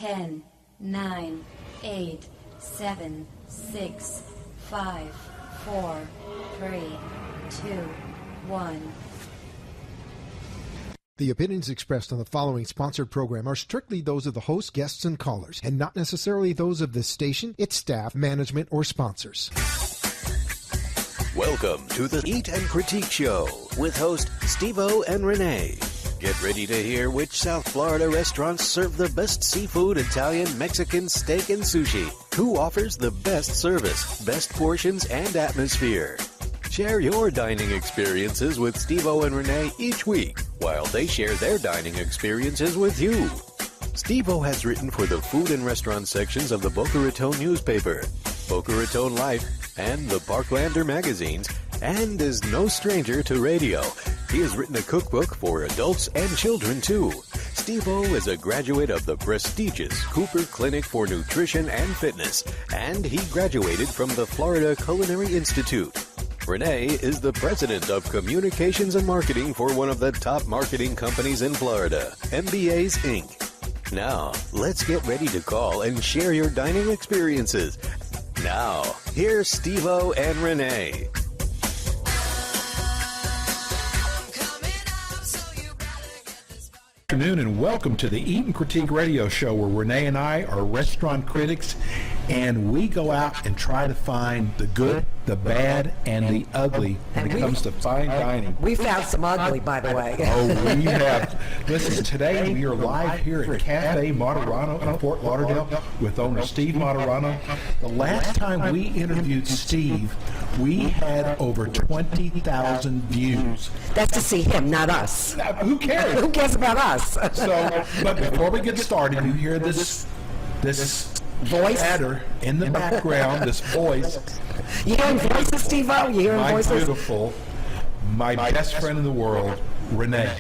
10, 9, 8, 7, 6, 5, 4, 3, 2, 1. The opinions expressed on the following sponsored program are strictly those of the host, guests, and callers, and not necessarily those of this station, its staff, management, or sponsors. Welcome to the Eat and Critique Show with host Steve-O and Renee. Get ready to hear which South Florida restaurants serve the best seafood, Italian, Mexican, steak, and sushi. Who offers the best service, best portions, and atmosphere. Share your dining experiences with Steve-O and Renee each week while they share their dining experiences with you. Steve-O has written for the food and restaurant sections of the Boca Raton newspaper, Boca Raton Life, and the Parklander magazines, and is no stranger to radio. He has written a cookbook for adults and children, too. Steve-O is a graduate of the prestigious Cooper Clinic for Nutrition and Fitness, and he graduated from the Florida Culinary Institute. Renee is the president of communications and marketing for one of the top marketing companies in Florida, MBAs Inc. Now, let's get ready to call and share your dining experiences. Now, here's Steve-O and Renee. Good afternoon and welcome to the Eat and Critique Radio Show, where Renee and I are restaurant critics and we go out and try to find the good, the bad, and the ugly when it comes to fine dining. We found some ugly, by the way. Oh, we have. Listen, today we are live here at Cafe Moderano in Fort Lauderdale with owner Steve Moderano. The last time we interviewed Steve, we had over 20,000 views. That's to see him, not us. Who cares? Who cares about us? So, but before we get started, you hear this voice chatter in the background, this voice. You hearing voices, Steve-O? You hearing My voices? beautiful, my best friend in the world, Renee.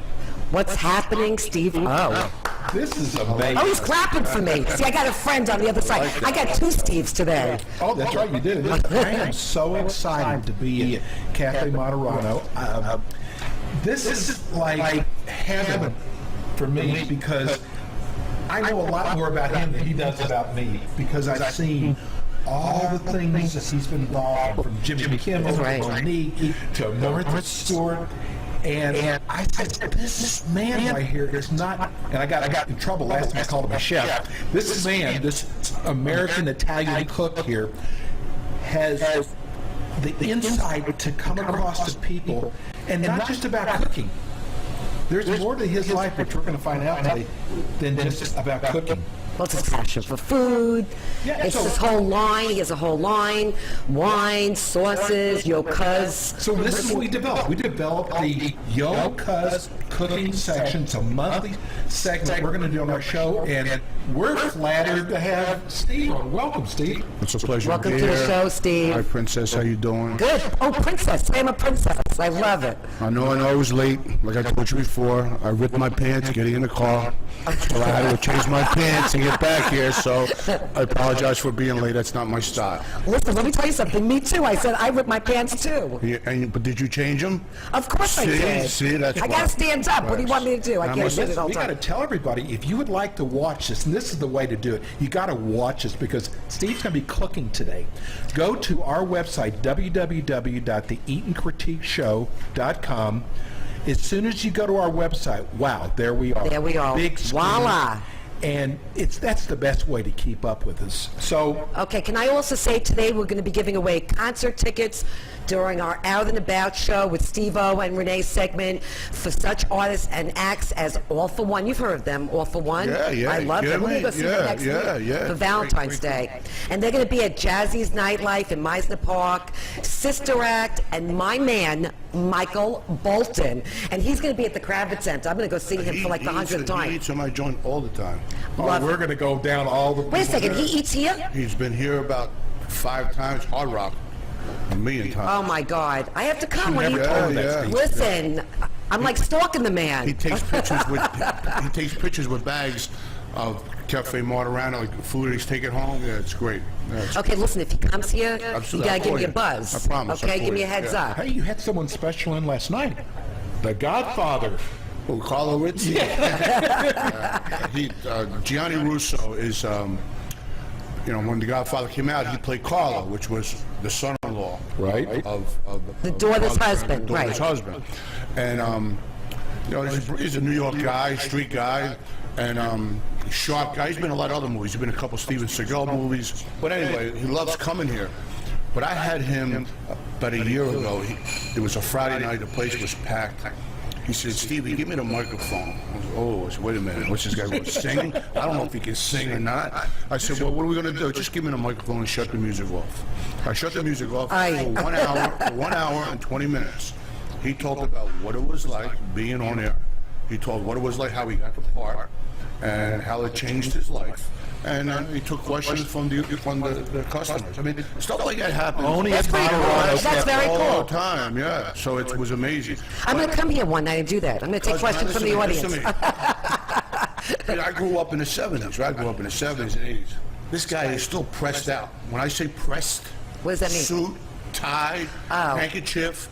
What's happening, Steve-O? This is amazing. Oh, he's clapping for me. See, I got a friend on the other side. I got two Steves today. Oh, that's right, you do. I am so excited to be at Cafe Moderano. This is like heaven for me because I know a lot more about him than he does about me because I've seen all the things that he's been involved in, from Jimmy Kimmel to Monique to Martha Stewart. And I said, this man right here is not, and I got in trouble last time I called him a chef. This man, this American Italian cook here, has the insight to come across to people, and not just about cooking. There's more to his life, which we're going to find out today, than just about cooking. Well, it's his passion for food. Yeah, it's so- his whole line. He has a whole line. Wine, sauces, Yo Cuz. So this is what we developed. We developed the Yo Cuz cooking section. It's a monthly segment we're going to do on our show, and we're flattered to have Steve on. Welcome, Steve. It's a pleasure Welcome to to be the here. show, Steve. Hi, Princess. How you doing? Good. Oh, princess. I am a princess. I love it. I know I was late. Like I told you before, I ripped my pants getting in the car. So I had to change my pants and get back here. So I apologize for being late. That's not my style. Listen, let me tell you something. Me too. I said I ripped my pants too. Yeah, but did you change them? Of course I did. See, that's I why. got to stand up. What do you want me to do? I I'm can't a- do it all We the got to time. tell everybody, if you would like to watch this, and this is the way to do it, you got to watch this because Steve's going to be cooking today. Go to our website, www.theeatandcritiqueshow.com. As soon as you go to our website, wow, there we are. There we are. Big screen. Voila. And that's the best way to keep up with us. So Okay, can I also say today we're going to be giving away concert tickets during our Out and About show with Steve-O and Renee's segment for such artists and acts as All for One. You've heard of them, All for One? Yeah. I love them. We're going to go see them next week for Valentine's Day. And they're going to be at Jazzy's Nightlife in Meisner Park, Sister Act, and my man, Michael Bolton. And he's going to be at the Kravitz Center. I'm going to go see him for like the 100th He time. eats in my joint all the time. Love we're going to go down all the... Wait a second, he eats here? He's been here about 5 times. Hard Rock, a million times. Oh my God! I have to come when he never told that, Yeah. Steve. Listen, I'm like stalking the man. He takes pictures with bags of Cafe Moderano, like food he's taking home. Yeah, it's great. Yeah, it's Okay, listen, if he comes here, you Absolutely. gotta I'll give call me a you. buzz. I promise, I'll Okay, call give me you. a heads Yeah. up. Hey, you had someone special in last night. The Godfather. Oh, Carlo Rizzi? Gianni Russo is, when The Godfather came out, he played Carlo, which was the son-in-law, Right. of The daughter's husband, the daughter's right. husband. And, he's a New York guy, street guy, and sharp guy. He's been in a lot of other movies. He's been in a couple Steven Seagal movies. But anyway, he loves coming here. But I had him about a year ago. It was a Friday night. The place was packed. He said, Stevie, give me the microphone. I said, wait a minute. What's this guy going to sing? I don't know if he can sing or not. I said, well, what are we going to do? Just give me the microphone and shut the music off. I shut the music off for 1 hour and 20 minutes. He talked about what it was like being on air. He told what it was like, how he got the part, and how it changed his life. And he took questions from the customers. I mean, stuff like that happens. That's pretty cool. That's very all cool. the time, yeah. So it was amazing. I'm going to come here one night and do that. I'm going to take questions from the audience. Listen to me. I grew up in the 70s, right? I grew up in the 70s and 80s. This guy is still pressed out. When I say pressed, What does that mean? suit, tie, handkerchief,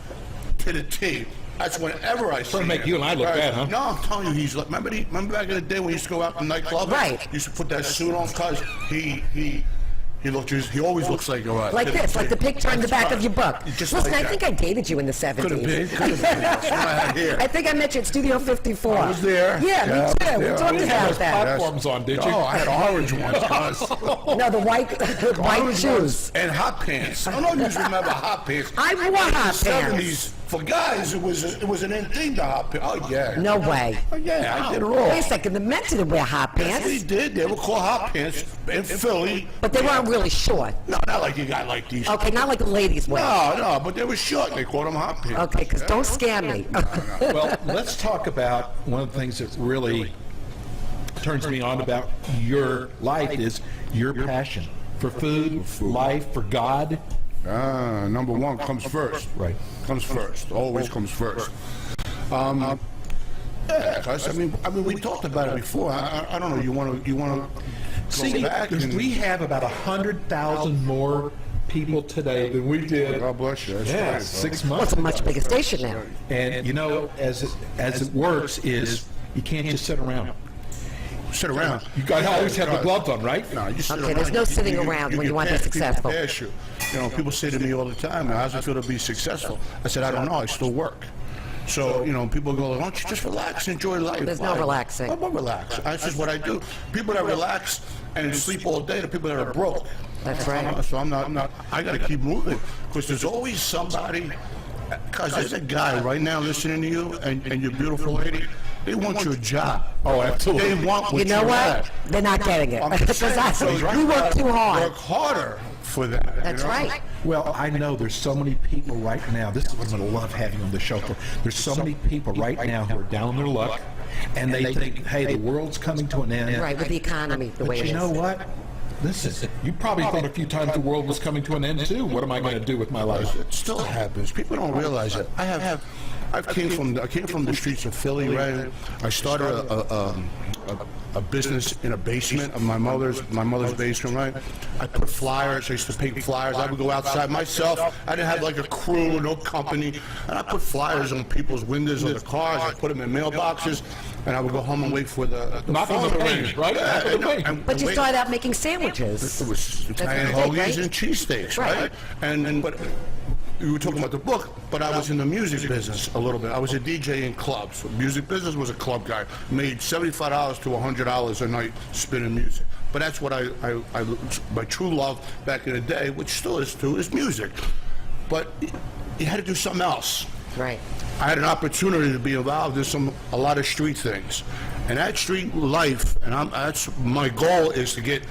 to the T. That's whenever I see him. Trying to make you and I look bad, huh? No, I'm telling you, he's like, remember back in the day when he used to go out in nightclubs? Right. He used to put that suit on because he always looks like, Like this, like the picture in the back of your book. Just Listen, like I think I dated you in the 70s. Could have been. That's what I had here. I think I met you at Studio 54. I was there. Yeah, me too. We Yeah, talked I was about there. that. Platforms on, did you? Oh, I had orange ones. Cuz. No, the white shoes. And hot pants. I don't know if you remember hot pants. I wore hot In the pants. 70s, for guys, it was an in thing to hot pants. Oh, yeah. No way. Oh, yeah, I did it all. Wait a second, the men didn't wear hot Yes, we pants, did. They were called hot pants in Philly. but they weren't really short. No, not like you got like these. Okay, not like the ladies wear. No, but they were short. They called them hot pants. Okay, because don't scam me. Well, let's talk about one of the things that really turns me on about your life is your passion for food, for life, for God. Number one comes first. Right. Comes first. Always comes first. Yeah, 'cause, I mean, we talked about it before. I don't know. You want to go back? because and- we have about 100,000 more people today than we did. God bless you. That's Yeah, right, 6 Well, months it's a much bigger station now. And as it works is you can't just sit around. Sit around. You got to always have the gloves on, right? No, you sit Okay, around. there's no sitting around when you want to be people successful. pass you. People say to me all the time, how's it feel to be successful? I said, I don't know. I still work. So, people go, why don't you just relax, enjoy life? There's no Why? relaxing. I'm not relax. That's just what I do. People that relax and sleep all day, the people that are broke. That's right. So I'm not, I got to keep moving because there's always somebody, because there's a guy right now listening to you and your beautiful lady, they want your job. Oh, absolutely. They want what You know you what? have. They're not getting it. I'm just Because saying, we work too hard. Work harder for that. That's right. Well, I know there's so many people right now. This is what I'm going to love having on the show for. There's so many people right now who are down on their luck, and they think, hey, the world's coming to an end. Right, with the economy the way But it you know is. what? Listen, you probably thought a few times the world was coming to an end too. What am I going to do with my life? It still happens. People don't realize it. I came from the streets of Philly, right? I started a business in a basement of my mother's basement, right? I put flyers. I used to paint flyers. I would go outside myself. I didn't have like a crew, no company, and I put flyers on people's windows of the cars. I put them in mailboxes, and I would go home and wait for the Knock on phone the to pane, ring. right? Knock on the pane. But you wait. started out making sandwiches. It was Italian what you did, hoagies right? and cheesesteaks, Right. right? And but you were talking about the book, but I was in the music business a little bit. I was a DJ in clubs. Music business, was a club guy. Made $75 to $100 a night spinning music. But that's what my true love back in the day, which still is too, is music. But you had to do something else. Right. I had an opportunity to be involved in a lot of street things, and that street life, and that's my goal is to get.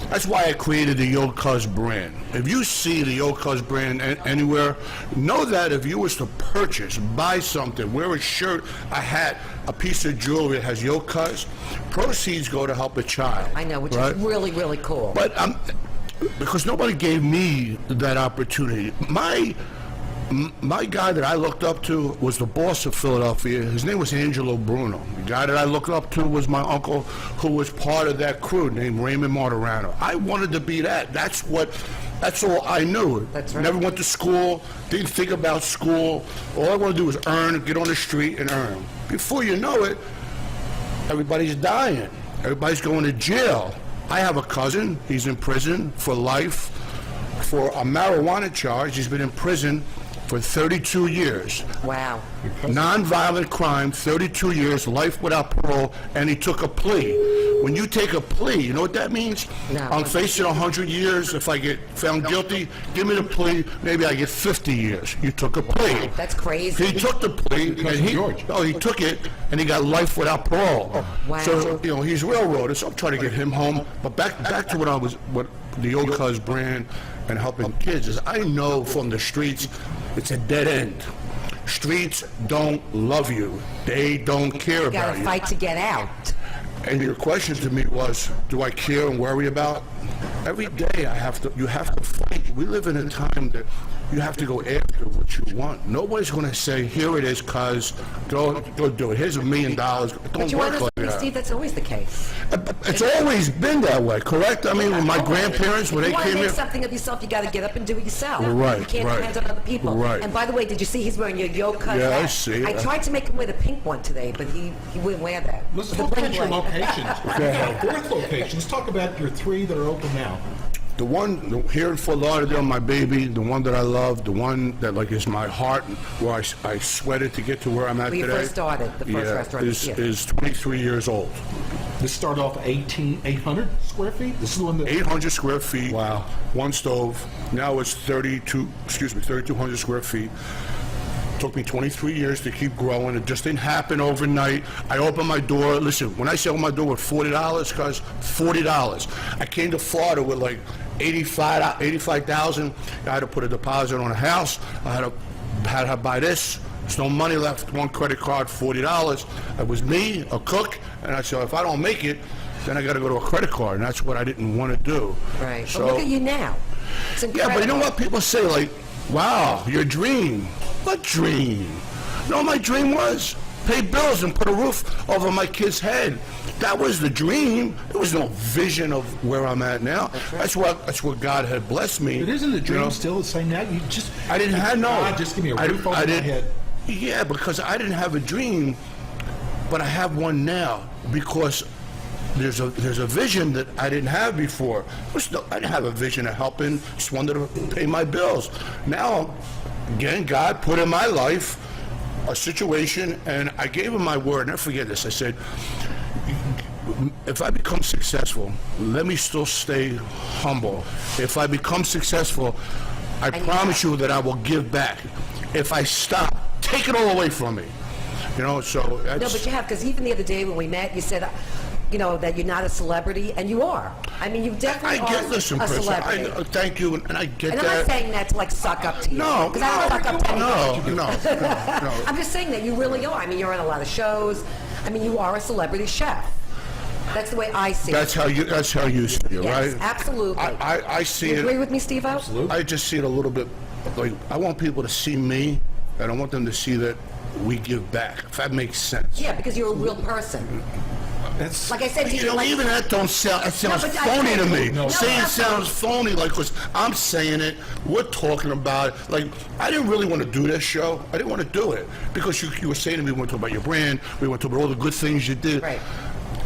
That's why I created the Yo Cuz brand. If you see the Yo Cuz brand anywhere, know that if you was to purchase, buy something, wear a shirt, a hat, a piece of jewelry that has Yo Cuz, proceeds go to help a child. I know, which right? is really, really cool. But because nobody gave me that opportunity. My guy that I looked up to was the boss of Philadelphia. His name was Angelo Bruno. The guy that I looked up to was my uncle, who was part of that crew named Raymond Martirano. I wanted to be that. That's what That's all I knew. That's right. Never went to school, didn't think about school. All I want to do is earn, get on the street and earn. Before you know it, everybody's dying. Everybody's going to jail. I have a cousin. He's in prison for life for a marijuana charge. He's been in prison for 32 years. Wow. Non-violent crime, 32 years, life without parole, and he took a plea. When you take a plea, you know what that means? No. I'm facing 100 years. If I get found guilty, give me the plea. Maybe I get 50 years. You took a plea. That's crazy. He took the plea, and he took it, and he got life without parole. Wow. So he's railroaded. So I'm trying to get him home. But back to what the old cuz brand and helping kids is. I know from the streets, it's a dead end. Streets don't love you. They don't care You about gotta you. fight to get out. And your question to me was, do I care and worry about? Every day you have to fight. We live in a time that you have to go after what you want. Nobody's going to say, here it is, cuz, go do it. Here's $1 million. Don't But you work understand, like that. Steve, that's always the case. It's always been that way, correct? I mean, when my grandparents, when If they you want to came make here, something of yourself, you got to get up and do it yourself. Right, You can't right. depend on other people. Right. And by the way, did you see he's wearing your yoga Yeah, hat? I see. I tried to make him wear the pink one today, but he wouldn't wear that. Let's The talk bling about your bling. locations. Fourth location. Let's talk about your 3 that are open now. the one here in Fort Lauderdale, my baby, the one that I love, the one that like is my heart, where I sweated to get to where I'm at Where you today. first started, the first restaurant, yeah. is 23 years old. This started off 800 square feet. This is the one that 800 square feet. Wow. One stove. Now it's 3,200 square feet. Took me 23 years to keep growing. It just didn't happen overnight. I opened my door. Listen, when I say open my door with $40, cuz $40. I came to Florida with like 85,000. I had to put a deposit on a house. I had to buy this. There's no money left. One credit card, $40. It was me, a cook, and I said, if I don't make it, then I got to go to a credit card, and that's what I didn't want to do. Right. So, But look at you now. It's incredible. yeah, but you know what people say, like, wow, your dream. What dream? You know what my dream was? Pay bills and put a roof over my kid's head. That was the dream. There was no vision of where I'm at now. That's what God had blessed me. It isn't the dream you know? still the same now. You just I didn't have no. God, just give me a roof over my head. Yeah, because I didn't have a dream, but I have one now because there's a vision that I didn't have before. I didn't have a vision of helping. Just wanted to pay my bills. Now, again, God put in my life a situation, and I gave him my word. Never forget this. I said, if I become successful, let me still stay humble. If I become successful, I promise you that I will give back. If I stop, take it all away from me. You know, so that's... No, but you have, because even the other day when we met, you said, you know, that you're not a celebrity, and you are. I mean, you definitely I get are this a impression. celebrity. Thank you, and I get And that. I'm not saying that to, like, suck up to you. No, because I don't suck up to anybody. no. I'm just saying that you really are. I mean, you're on a lot of shows. I mean, you are a celebrity chef. That's the way I see That's it. how you see it, Yes, right? absolutely. I see You it. agree with me, Steve-O? Absolutely. I just see it a little bit like I want people to see me, and I want them to see that we give back. If that makes sense. Yeah, because you're a real person. That's Like I said to You you, know, like, even that don't sound. It sounds but I phony to said- me. No, Saying that's sounds phony, like, 'cause I'm saying it. We're talking about it. Like, I didn't really want to do this show. I didn't want to do it because you were saying to me, we want to talk about your brand. We want to talk about all the good things you did. Right.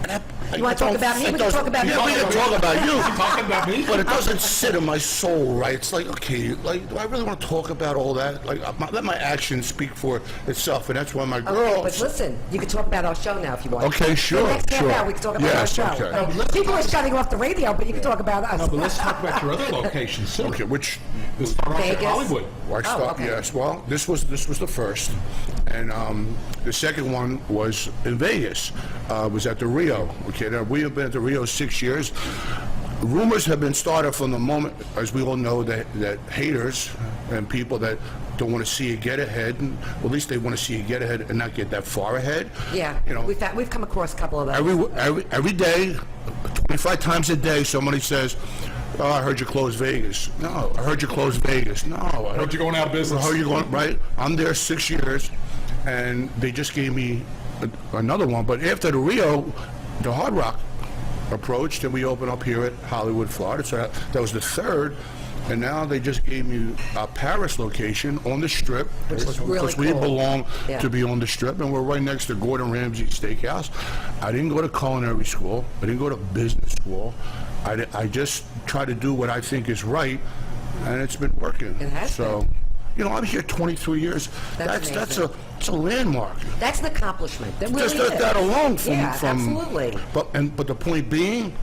And You wanna talk about me? We can talk about yeah, me. we can talk about you. talking about me. But it doesn't sit in my soul, right? It's like, okay, like, do I really want to talk about all that? Like, let my actions speak for itself, and that's why my Okay, girls... but listen, you can talk about our show now if you want. Okay, sure, The next half sure. hour, we can talk about Yes, our show. okay. No, but let's People talk- are shutting off the radio, but you can talk about us. No, but let's talk about your other locations too. Okay, which... Let's start off at Vegas. Hollywood. Well, okay. Yes, well, this was the first, and the second one was in Vegas. Was at the Rio. Okay, now we have been at the Rio 6 years. Rumors have been started from the moment, as we all know, that haters and people that don't want to see you get ahead, and well, at least they want to see you get ahead and not get that far ahead. Yeah, you know, we've come across a couple of those. every day, 25 times a day, somebody says, "Oh, I heard you close Vegas." No, I heard you close Vegas. No, I Heard you going out of business. How are you going? Right? I'm there 6 years, and they just gave me another one. But after the Rio, the Hard Rock approached, and we opened up here at Hollywood, Florida. So that was the third. And now they just gave me a Paris location on the Strip. Which is really because we cool. belong Yeah. to be on the Strip, and we're right next to Gordon Ramsay Steakhouse. I didn't go to culinary school. I didn't go to business school. I just try to do what I think is right, and it's been working. It has so, you know, I'm here 23 years. That's a landmark. That's an accomplishment. That really Just is. that alone from absolutely. But the point being,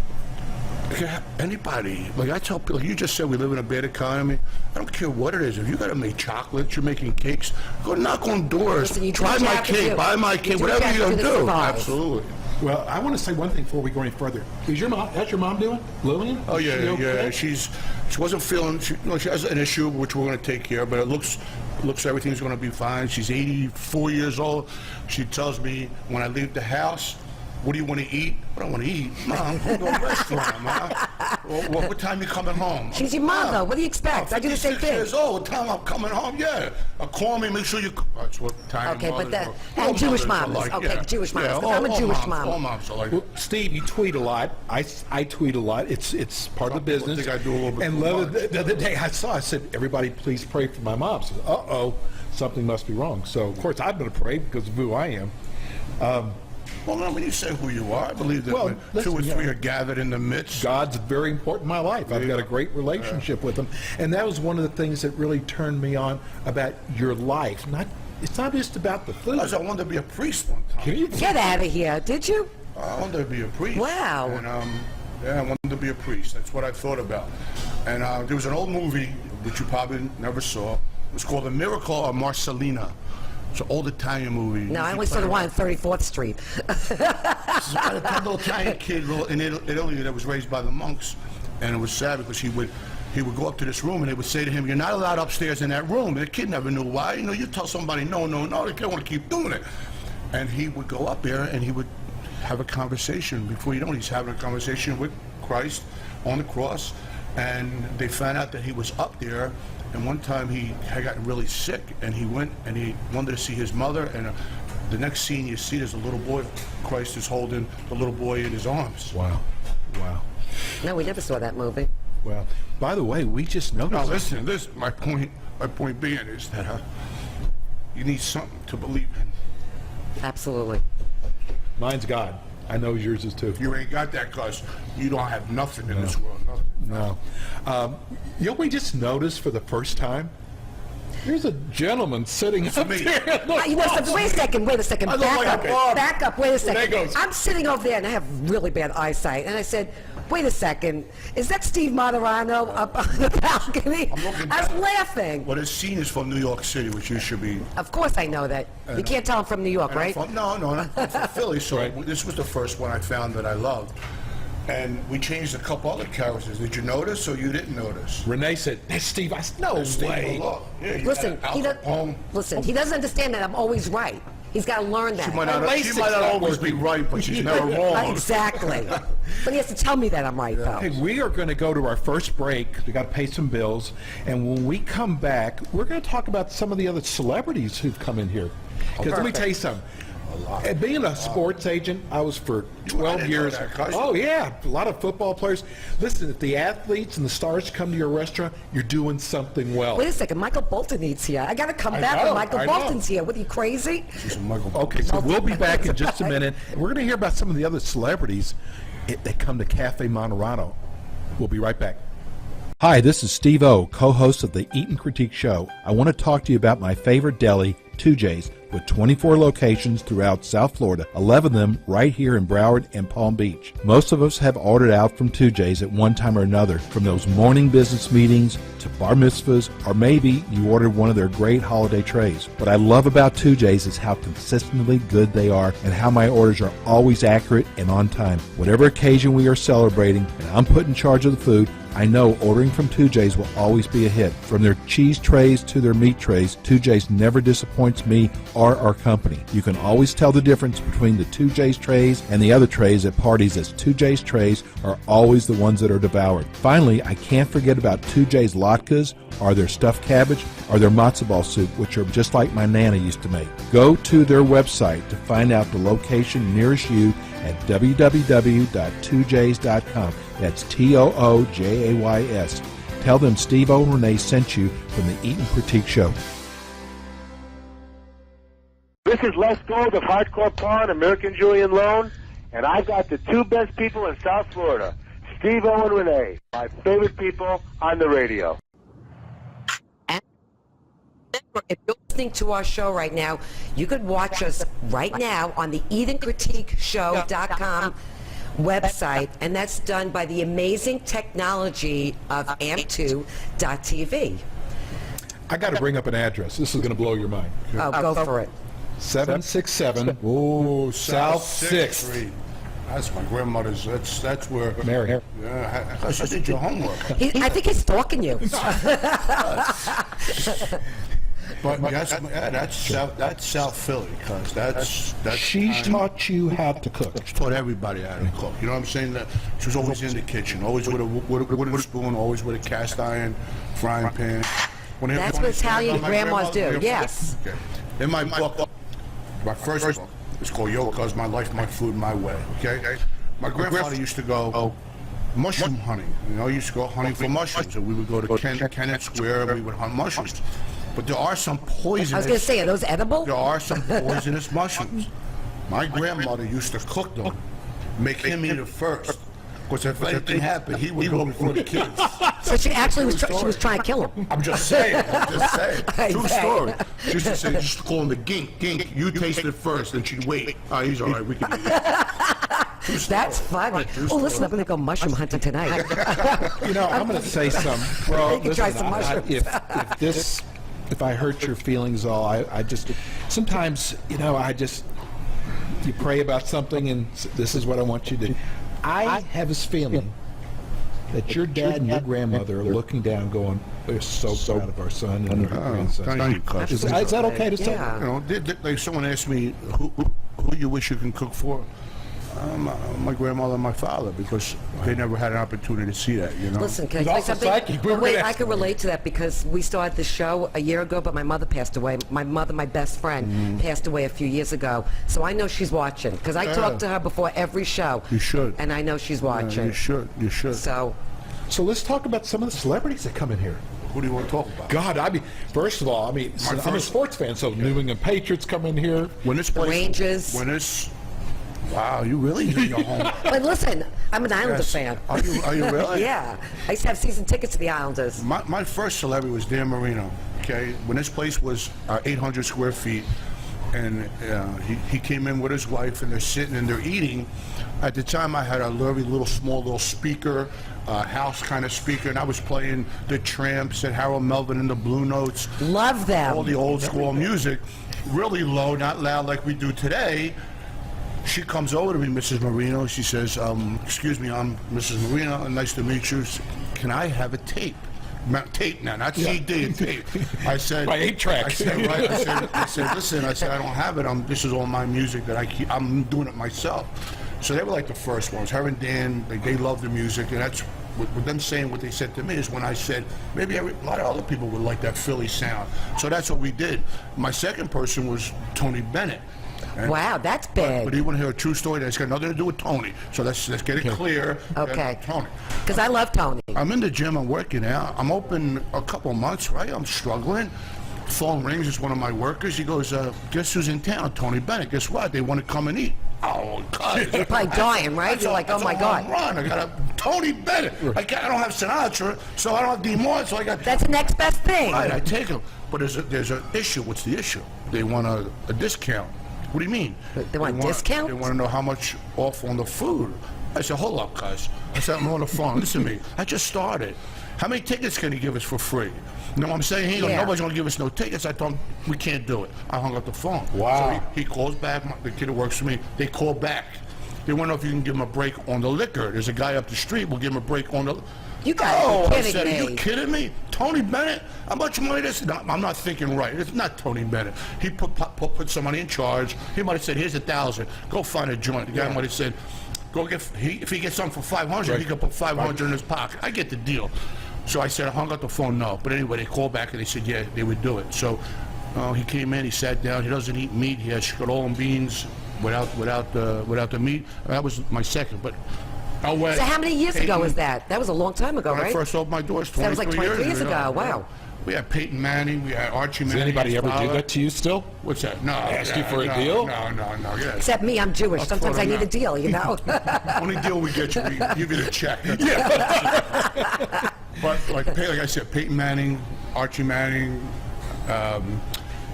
anybody, like I tell people, you just said we live in a bad economy. I don't care what it is. If you got to make chocolates, you're making cakes, go knock on doors, Listen, you do try what you my have to cake, do. buy my You cake, do what whatever you you're have to gonna do to do. survive. Absolutely. Well, I want to say one thing before we go any further. How's your mom doing? Lillian? Oh Is she yeah, okay? yeah. She wasn't feeling. She has an issue which we're going to take care of, but it looks everything's going to be fine. She's 84 years old. She tells me when I leave the house, "What do you want to eat?" "What do I want to eat?" "Mom, I'm going to a restaurant, Mom." Well, what time you coming home? She's your mom, though. What do you expect? I do the same 56 thing. years old. What time I'm coming home? Yeah. Call me. Make sure you. That's what time. Okay, but mothers are. and All Jewish mothers are moms. like, Okay, yeah. Jewish moms. Yeah, 'Cause I'm a all Jewish moms, mom. All moms are like. Well, Steve, you tweet a lot. I tweet a lot. It's part of the Some people business. think I do a little bit And too much. the other day I said, everybody please pray for my mom. So, uh-oh, something must be wrong. So, of course, I'm going to pray because of who I am. Well, no, when you say who you are, I believe that Well, when listen, two or yeah. three are gathered in the midst. God's very important in my life. I've got a great relationship with him. And that was one of the things that really turned me on about your life. It's not just about the food. I wanted to be a priest one time. Can you- Get out of here. Did you? I wanted to be a priest. Wow. And I wanted to be a priest. That's what I thought about. And there was an old movie which you probably never saw. It was called The Miracle of Marcellina. It's an old Italian movie. No, I only saw the one on 34th Street. It's about a little Italian kid in Italy that was raised by the monks, and it was sad because he would go up to this room and they would say to him, "You're not allowed upstairs in that room." And the kid never knew why. You know, you tell somebody, no, they don't want to keep doing it. And he would go up there and he would have a conversation. Before you know it, he's having a conversation with Christ on the cross, and they found out that he was up there. And one time he had gotten really sick, and he went and he wanted to see his mother. And the next scene you see, there's a little boy. Christ is holding the little boy in his arms. Wow. No, we never saw that movie. Well, by the way, we just Now noticed. listen, my point being is that you need something to believe in. Absolutely. Mine's God. I know yours is too. You ain't got that because you don't have nothing in this world. Nothing. No. You know, we just noticed for the first time, there's a gentleman sitting up me. there. Wait a second. I look like a Bob. Back up. Wait a There second. goes. I'm sitting over there and I have really bad eyesight. And I said, wait a second. Is that Steve Moderano up on the balcony? I'm looking I was down. laughing. Well, this scene is from New York City, which you should be. Of course I know that. You can't tell I'm from New York, And I'm right? from- No, I'm from Philly, so Right. this was the first one I found that I loved. And we changed a couple other characters. Did you notice or you didn't notice? Renee said, "Hey, Steve." I said, "No Steve way." Malone. Yeah, you Listen, got he Al does, Capone. listen, he doesn't understand that I'm always right. He's got to learn that. She might not LASIK's not always be working. right, but she's never wrong. Exactly. But he has to tell me that I'm right, though. Hey, we are going to go to our first break. We got to pay some bills, and when we come back, we're going to talk about some of the other celebrities who've come in here. Because let me tell you something. And being a sports agent, I was for 12 didn't know years. that, Cuz. Oh yeah, a lot of football players. Listen, if the athletes and the stars come to your restaurant, you're doing something well. Wait a second. Michael Bolton eats here. I got to come I back know, when Michael I know. Bolton's here. What are you, crazy? She's a Michael. Okay, so we'll be back in just a minute. We're going to hear about some of the other celebrities that come to Cafe Moderano. We'll be right back. Hi, this is Steve O, co-host of the Eat and Critique Show. I want to talk to you about my favorite deli, 2J's, with 24 locations throughout South Florida, 11 of them right here in Broward and Palm Beach. Most of us have ordered out from 2J's at one time or another, from those morning business meetings to bar mitzvahs, or maybe you ordered one of their great holiday trays. What I love about 2J's is how consistently good they are and how my orders are always accurate and on time. Whatever occasion we are celebrating and I'm put in charge of the food, I know ordering from 2J's will always be a hit. From their cheese trays to their meat trays, 2J's never disappoints me or our company. You can always tell the difference between the 2J's trays and the other trays at parties, as 2J's trays are always the ones that are devoured. Finally, I can't forget about 2J's latkes, or their stuffed cabbage, or their matzo ball soup, which are just like my Nana used to make. Go to their website to find out the location nearest you at www.2js.com. That's TOOJAYS. Tell them Steve-O and Renee sent you from the Eat and Critique Show. This is Les Gold of Hardcore Pawn, American Julian Lone, and I've got the two best people in South Florida, Steve-O and Renee, my favorite people on the radio. If you're listening to our show right now, you could watch us right now on the EatandCritiqueShow.com website, and that's done by the amazing technology of amp2.tv. I got to bring up an address. This is going to blow your mind. Oh, go for it. 767 South 6th. Street. That's my grandmother's. That's where. Mary. Yeah, I should did your homework. I think he's stalking you. But that's South Philly, because that's. She taught you how to cook. She taught everybody how to cook. You know what I'm saying? That she was always in the kitchen, always with a wooden spoon, always with a cast iron frying pan. That's what Italian grandmas do. Yes. Okay. In my book, my first book, it's called Yo Cuz, My Life, My Food, My Way. Okay. My grandfather used to go mushroom hunting. You know, he used to go hunting for mushrooms, and we would go to Kennett Square and we would hunt mushrooms. But there are some poisonous. I was going to say, are those edible? There are some poisonous mushrooms. My grandmother used to cook them, make him eat it first. Because if anything happened, he would go before the kids. So she actually was trying to kill him. I'm just saying. True story. She used to say, she used to call him the gink. Gink, you taste it first, and she'd wait. Oh, he's all right. We can eat it. That's funny. Oh, listen, I'm going to go mushroom hunting tonight. You know, I'm going to say something. Well, You can try some mushrooms. If I hurt your feelings all, I just, sometimes, you know, you pray about something and this is what I want you to do. I have this feeling that your dad and your grandmother are looking down going, we're so proud of our son and our grandson. Thank you, Cuz. Is that okay to say? Yeah. You know, like someone asked me, who you wish you can cook for? My grandmother and my father, because they never had an opportunity to see that, you know. Listen, can I say also something? psychic. Well, wait, I can relate to that because we started the show a year ago, but my mother passed away. My mother, my best friend, passed away a few years ago. So I know she's watching because I talk to her before every show. You should. And I know she's watching. You should. So let's talk about some of the celebrities that come in here. Who do you want to talk about? God, I mean, first of all, I'm a sports fan, so New England Patriots come in here. When this place, Rangers. Wow, you really do your homework. But listen, I'm an Islanders fan. Are you really? Yeah. I used to have season tickets to the Islanders. My first celebrity was Dan Marino. Okay, when this place was 800 square feet, and he came in with his wife, and they're sitting and they're eating. At the time, I had a small little speaker, house kind of speaker, and I was playing the Tramps and Harold Melvin and the Blue Notes. Love them. All the old school music, really low, not loud like we do today. She comes over to me, Mrs. Marino. She says, excuse me, I'm Mrs. Marino. Nice to meet you. Can I have a tape? Tape now, not CD, a tape. I said, by 8-track. I said, right. I said, listen, I don't have it. This is all my music that I'm doing it myself. So they were like the first ones. Her and Dan, they loved the music, and that's with them saying what they said to me is when I said maybe a lot of other people would like that Philly sound. So that's what we did. My second person was Tony Bennett. Wow, that's big. But you want to hear a true story that's got nothing to do with Tony. So let's get it clear. Okay. Tony. Because I love Tony. I'm in the gym. I'm working out. I'm open a couple months, right? I'm struggling. Phone rings. It's one of my workers. He goes, guess who's in town? Tony Bennett. Guess what? They want to come and eat. Oh, God. You're probably dying, right? You're like, oh, my God. Run. I got a Tony Bennett. I don't have Sinatra, so I don't have Dean Martin, so I got... That's the next best thing. Right, I take him. But there's an issue. What's the issue? They want a discount. What do you mean? They want a discount? They want to know how much off on the food. I said, hold up, guys. I said, I'm on the phone. Listen to me. I just started. How many tickets can he give us for free? You know what I'm saying? Nobody's going to give us no tickets. I told him, we can't do it. I hung up the phone. Wow. So he calls back. The kid who works for me, they call back. They want to know if you can give him a break on the liquor. There's a guy up the street. We'll give him a break on the... You guys are kidding I said, me. Are you kidding me? Tony Bennett? How much money this? No, I'm not thinking right. It's not Tony Bennett. He put somebody in charge. He might have said, here's $1,000. Go find a joint. The guy might have said, if he gets something for $500, he can put $500 in his pocket. I get the deal. So I said, I hung up the phone, no. But anyway, they called back and they said, yeah, they would do it. So he came in, he sat down. He doesn't eat meat. He has scroll and beans without the meat. That was my second. But Oh, wait. So how many years ago was that? That was a long time ago, When I right? first opened my doors, That was like 23 years ago. Yeah. Wow. We had Peyton Manning, we had Archie Does Manning. anybody his ever do father. that to you still? What's that? No. Ask you for a deal? No. Yeah. Except me, I'm Jewish. Sometimes I need a deal, you know? Only deal we get you, we give you the check. But like I said, Peyton Manning, Archie Manning,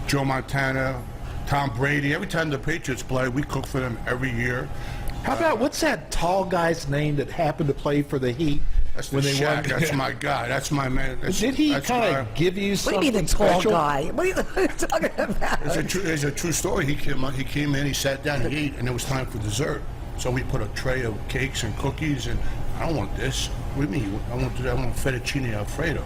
Joe Montana, Tom Brady. Every time the Patriots play, we cook for them every year. How about, what's that tall guy's name that happened to play for the Heat? That's the Shaq. That's my guy. That's my man. Did he kind of give you What do something you mean the tall special? guy? What are you talking about? It's a true story. He came in, he sat down, he ate, and it was time for dessert. So we put a tray of cakes and cookies, and I don't want this. What do you mean? I want fettuccine Alfredo.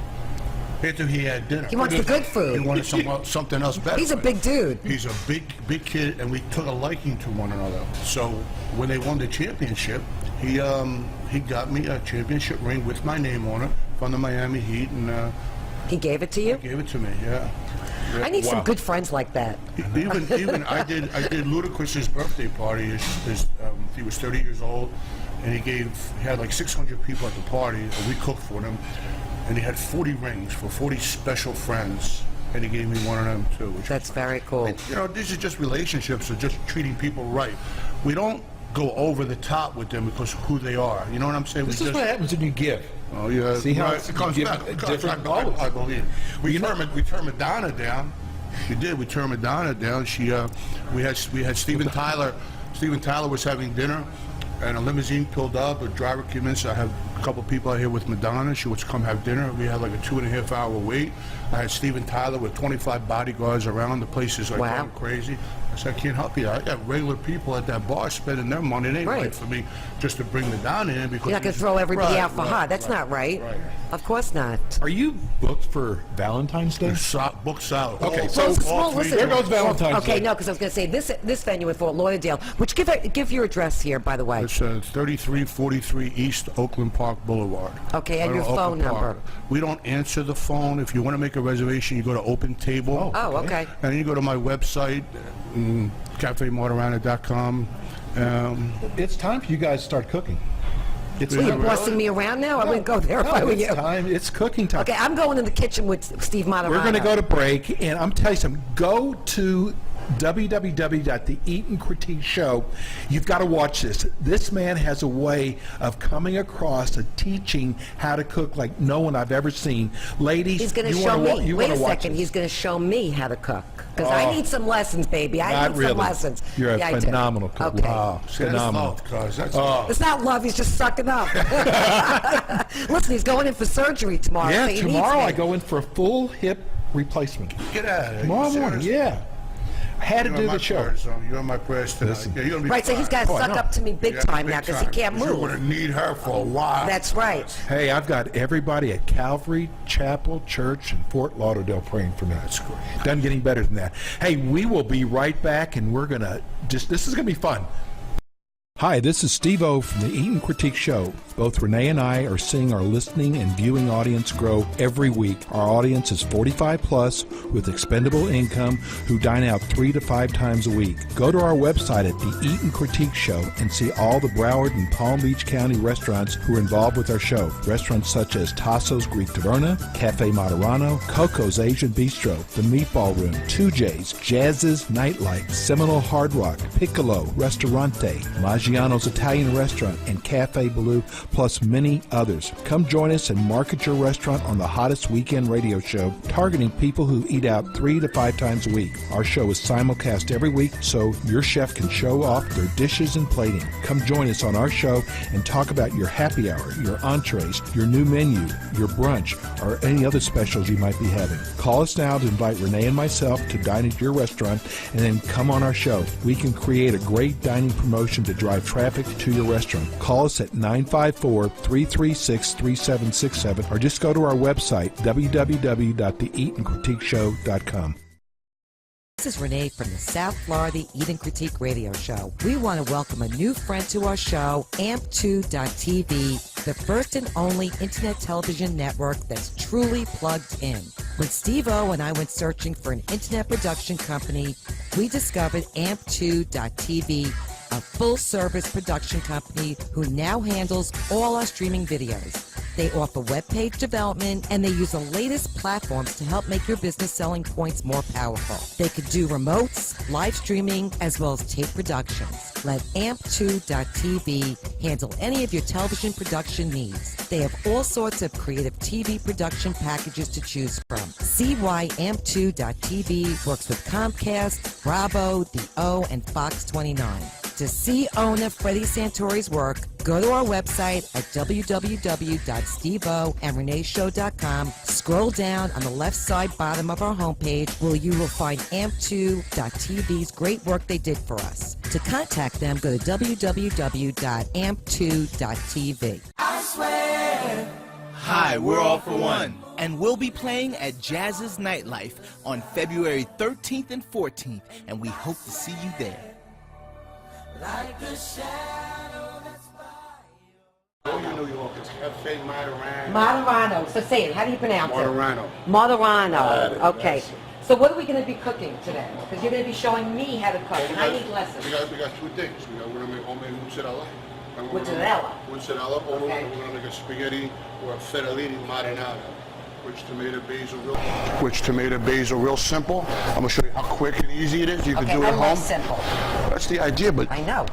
After he had dinner. He wants the good food. He wanted something else better. He's a big dude. He's a big kid, and we took a liking to one another. So when they won the championship, he got me a championship ring with my name on it from the Miami Heat, and He gave it to you? gave it to me. Yeah. I need some good friends like that. Even I did Ludacris's birthday party. He was 30 years old, and he had like 600 people at the party, and we cooked for them. And he had 40 rings for 40 special friends, and he gave me one of them too. That's very cool. You know, these are just relationships, or just treating people right. We don't go over the top with them because of who they are. You know what I'm saying? This is what happens when you give. Oh yeah. See how it comes you back. give different I qualities. believe. We turned Madonna down. We did. We turned Madonna down. We had Steven Tyler. Steven Tyler was having dinner, and a limousine pulled up. A driver came in, so I have a couple people out here with Madonna. She was to come have dinner. We had like a 2.5 hour wait. I had Steven Tyler with 25 bodyguards around. The place is like going crazy. I said, I can't help you. I got regular people at that bar spending their money. It ain't right for me just to bring Madonna in because you're not going to throw everybody out for her. That's not right. Of course not. Are you booked for Valentine's Day? Booked out. Okay, Well, so listen, there goes Valentine's Day. Okay, no, because I was going to say this venue in Fort Lauderdale, which give your address here, by the way. It's 3343 East Oakland Park Boulevard. Okay, and your phone number. We don't answer the phone. If you want to make a reservation, you go to Open Table. Oh, okay. And then you go to my website, cafemartirana.com. It's time for you guys to start cooking. You're bossing me around now? I wouldn't go there if I were you. It's cooking time. Okay, I'm going in the kitchen with Steve Matarano. We're going to go to break, and I'm telling you something. Go to www.The Eat and Critique Show. You've got to watch this. This man has a way of coming across and teaching how to cook like no one I've ever seen. Ladies, he's going to show me. Wait a second. He's going to show me how to cook. Because I need some lessons, baby. I need some lessons. You're a phenomenal cook. Okay. Wow, phenomenal. It's not love. He's just sucking up. Listen, he's going in for surgery tomorrow. Yeah, so tomorrow I go in for a full hip replacement. Get out of here. Tomorrow morning, yeah. I had to do the show. You're on my prayers tonight. Yeah, you're right, so he's got to suck up to me big time now because he can't move. You're going to need her for a while. That's right. Hey, I've got everybody at Calvary Chapel Church in Fort Lauderdale praying for me. That's great. Doesn't get any better than that. Hey, we will be right back, and we're going to this is going to be fun. Hi, this is Steve-O from the Eat and Critique Show. Both Renee and I are seeing our listening and viewing audience grow every week. Our audience is 45 plus with expendable income who dine out 3 to 5 times a week. Go to our website at the Eat and Critique Show and see all the Broward and Palm Beach County restaurants who are involved with our show. Restaurants such as Tasso's Greek Taverna, Cafe Matarano, Coco's Asian Bistro, The Meatball Room, 2J's, Jazz's Nightlight, Seminole Hard Rock, Piccolo, Restaurante, Maggiano's Italian Restaurant, and Cafe Blue, plus many others. Come join us and market your restaurant on the hottest weekend radio show, targeting people who eat out 3 to 5 times a week. Our show is simulcast every week, so your chef can show off their dishes and plating. Come join us on our show and talk about your happy hour, your entrees, your new menu, your brunch, or any other specials you might be having. Call us now to invite Renee and myself to dine at your restaurant, and then come on our show. We can create a great dining promotion to drive traffic to your restaurant. Call us at 954-336-3767 or just go to our website, www.theeatandcritiqueshow.com. This is Renee from the South Florida Eat and Critique Radio Show. We want to welcome a new friend to our show, AMP2.TV, the first and only internet television network that's truly plugged in. When Steve-O and I went searching for an internet production company, we discovered AMP2.TV a full-service production company who now handles all our streaming videos. They offer web page development, and they use the latest platforms to help make your business selling points more powerful. They could do remotes, live streaming, as well as tape productions. Let AMP2.TV handle any of your television production needs. They have all sorts of creative TV production packages to choose from. See why AMP2.TV works with Comcast, Bravo, The O, and Fox 29. To see owner Freddie Santori's work, go to our website at www.steveoandreneeshow.com. Scroll down on the left side bottom of our homepage where you will find AMP2.TV's great work they did for us. To contact them, go to www.amp2.tv. I swear. Hi, we're All For One, and we'll be playing at Jazz's Nightlife on February 13th and 14th, and we hope to see you there. Like a shadow that's by you. Oh, you New York, it's Cafe Martorano. Martorano. So say it. How do you pronounce Martorano. it? Martorano. Okay. Yes. So what are we going to be cooking today? Because you're going to be showing me how to cook, and I need lessons. We got two things. We're going to make homemade mozzarella. Mozzarella. Mozzarella. Or Okay. we're going to make a spaghetti or a fettuccine marinara. Which tomato basil real simple. I'm going to show you how quick and easy it is. You can do it I at love home. simple. That's the idea, but I know.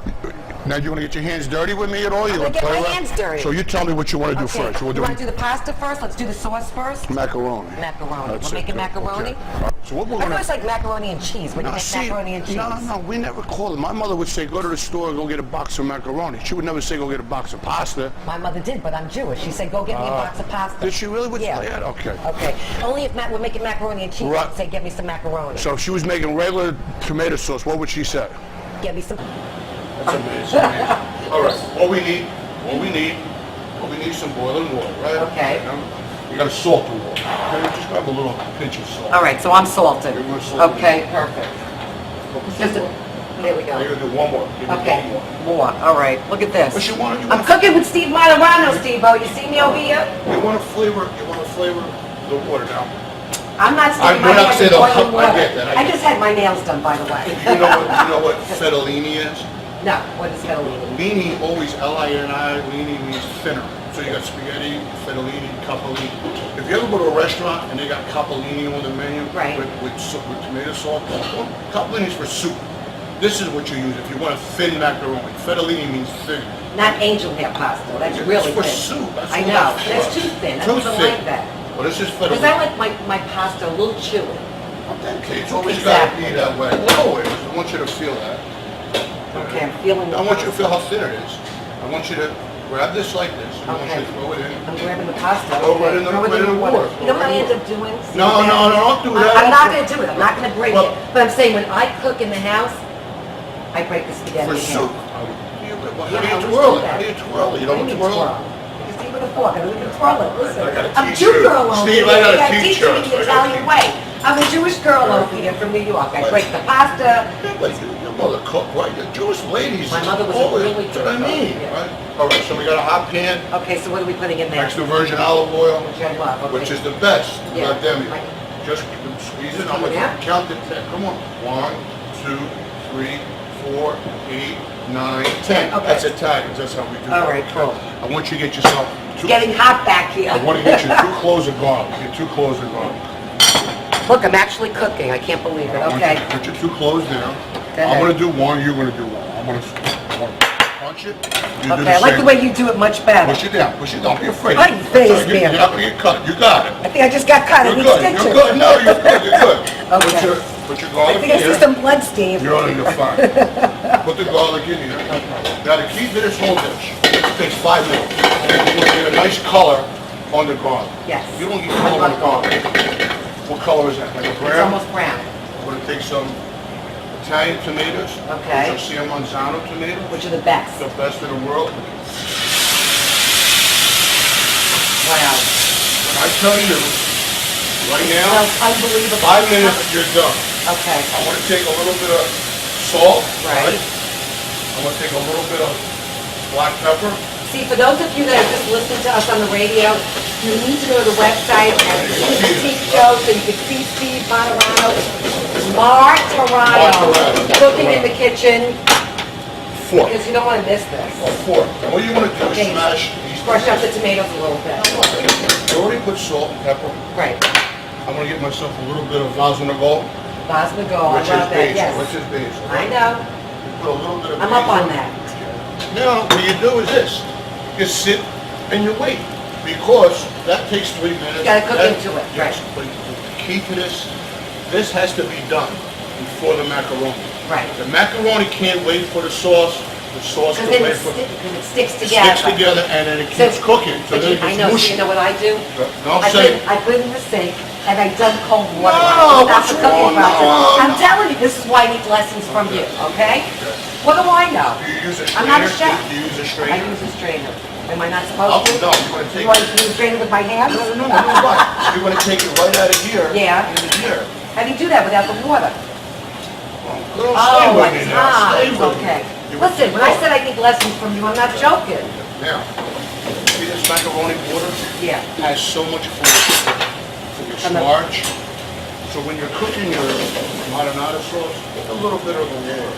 now you want to get your hands dirty with me at all? I'm You going to wanna get play my around? hands dirty. So you tell me what you want to do Okay. first. You want to do the pasta first? Let's do the sauce first. Macaroni. Macaroni. That's We're it. making macaroni? Okay. So what we're I going thought it was like macaroni and cheese. When you make macaroni and cheese. No, we never call it. My mother would say, go to the store and go get a box of macaroni. She would never say, go get a box of pasta. My mother did, but I'm Jewish. She said, go get me a box of pasta. Did she really? Yeah. Okay. Okay. Only if we're making macaroni and cheese, Right. I'd say, get me some macaroni. So if she was making regular tomato sauce, what would she say? Get me some... That's amazing. All right. What we need some boiling water, right? Okay. You got to salt the water. Okay? Just grab a little pinch of salt. All right, so I'm salted. You're gonna salt it. Okay, perfect. There we Now you're go. gonna do one more. Give me Okay, one more. more. All right, look at this. What you want? I'm cooking with Steve Martorano, Steve-O. You see me over here? You want to flavor the water now. I'm not sticking we're my not hands saying in the- boiling water. I get that, I I get just had my nails done, by the way. You know what fettuccine is? No, what is fettuccine? Lini always L-I-N-I. Lini means thinner. So you got spaghetti, fettuccine, capellini. If you ever go to a restaurant and they got capellini on the menu Right. with tomato sauce, capellini is for soup. This is what you use if you want a thin macaroni. Fettuccine means thin. Not angel hair pasta. That's really for thin. soup. That's I what know. it's That's for. too thin. I Too don't even thin. like that. Well, this is Because fettuccine. I like my pasta a little chewy. Okay, it's always got to be that way. Always. I want you to feel that. Okay, I'm feeling the I want you to pasta. feel how thin it is. I want you to grab this like this. I want you Okay. to throw it in. I'm grabbing the pasta. Throw right in the- Throw it right in the water. You know what I end up doing? No, don't do that. I'm not going to do it. I'm not going to break Well- it. But I'm saying when I cook in the house, I break the spaghetti For in soup. half. How do you Yeah, twirl it? I How do you twirl it? You What don't do you mean twirl it? Just eat with a fork. I don't even twirl it. Listen, I got a I'm t-shirt. Jew girl over Steve, here. I got a You gotta teach t-shirt. me the Italian way. I'm a Jewish girl over here from New York. I break the pasta. Yeah, but your mother cooked, right? The Jewish ladies. My mother was a always- really That's what I good mean, cook, yeah. right? All right, so we got a hot pan, Okay, so what are we putting in there? extra virgin olive oil, Which I love. Okay. which is the best. Yeah. Not demi. Right. Just squeeze it. I'm Come gonna on. count to 10. Come on. 1, 2, 3, 4, 8, 9, 10. Okay. That's Italians. That's how we do it. All right, cool. I want you to get yourself two. Getting hot back here. I want to get you 2 cloves of garlic. Get 2 cloves of garlic. Look, I'm actually cooking. I can't believe it. I want Okay. you to put your 2 cloves down. Go I'm ahead. going to do one. You're going to do one. I'm going to punch it. You do Okay, the I like same. the way you do it much better. Push it down. Push it. Don't be afraid. Like this, You're man. not going to get cut. You got it. I think I just got cut. I You're need good. stitches. You're good. No, you're good. You're good. Okay. Put your I garlic think I here. see some blood, Steve. You're fine. Put the garlic in here. Now the key to this whole dish takes 5 minutes. You want to get a nice color on the garlic. Yes. You don't get color on the garlic. What color is that? Like a It's brown? almost brown. I'm going to take some Italian tomatoes. Okay. Some San Marzano tomatoes. Which are the best. The best in the world. Wow. When I tell you, right now, Smells unbelievable. 5 minutes, you're done. Okay. I want to take a little bit of salt. Right. I want to take a little bit of black pepper. See, for those of you that are just listening to us on the radio, you need to go to the website at the Critique Show so you can see Steve Martorano. Martorano. Martorano. Cooking in the kitchen. Fork. Because you don't want to miss this. Fork. What you want to do is Okay. smash these. Brush up the tomatoes a little bit. I already put salt and pepper. Right. I'm going to get myself a little bit of Vasanagol, Basmago, I which is love that, basil. yes. Which is basil. I know. Put a little bit of I'm up basil. on that. Now, what you do is this. You sit and you wait. Because that takes 3 minutes. You gotta cook That- into it, yes, right. but the key to this has to be done before the macaroni. Right. The macaroni can't wait for the sauce Because can then wait it, for... it sticks It together. sticks together and then it So- keeps cooking. So But then it I gets know, so mushy. you know what I do? No, I say- put it in the sink and I dump cold water. No, on it. That's what's the cooking wrong? process. No, I'm no. telling you, this is why I need lessons from you, okay? What do I know? Do you use a I'm not a strainer? chef. Do you use a I strainer? use a strainer. Am I not supposed to? No, you want to take Do I use a strainer with my hands? No, what? You want to take it right out of here. Yeah. Into here. How do you do that without the water? Girl, Oh, stay with at me now. Stay times, with me. okay. You- Listen, when I said I need lessons from you, I'm not joking. Now, see this macaroni water? Yeah. Has so much flavor. It's And the- starch. So when you're cooking your marinara sauce, put a little bit of the water.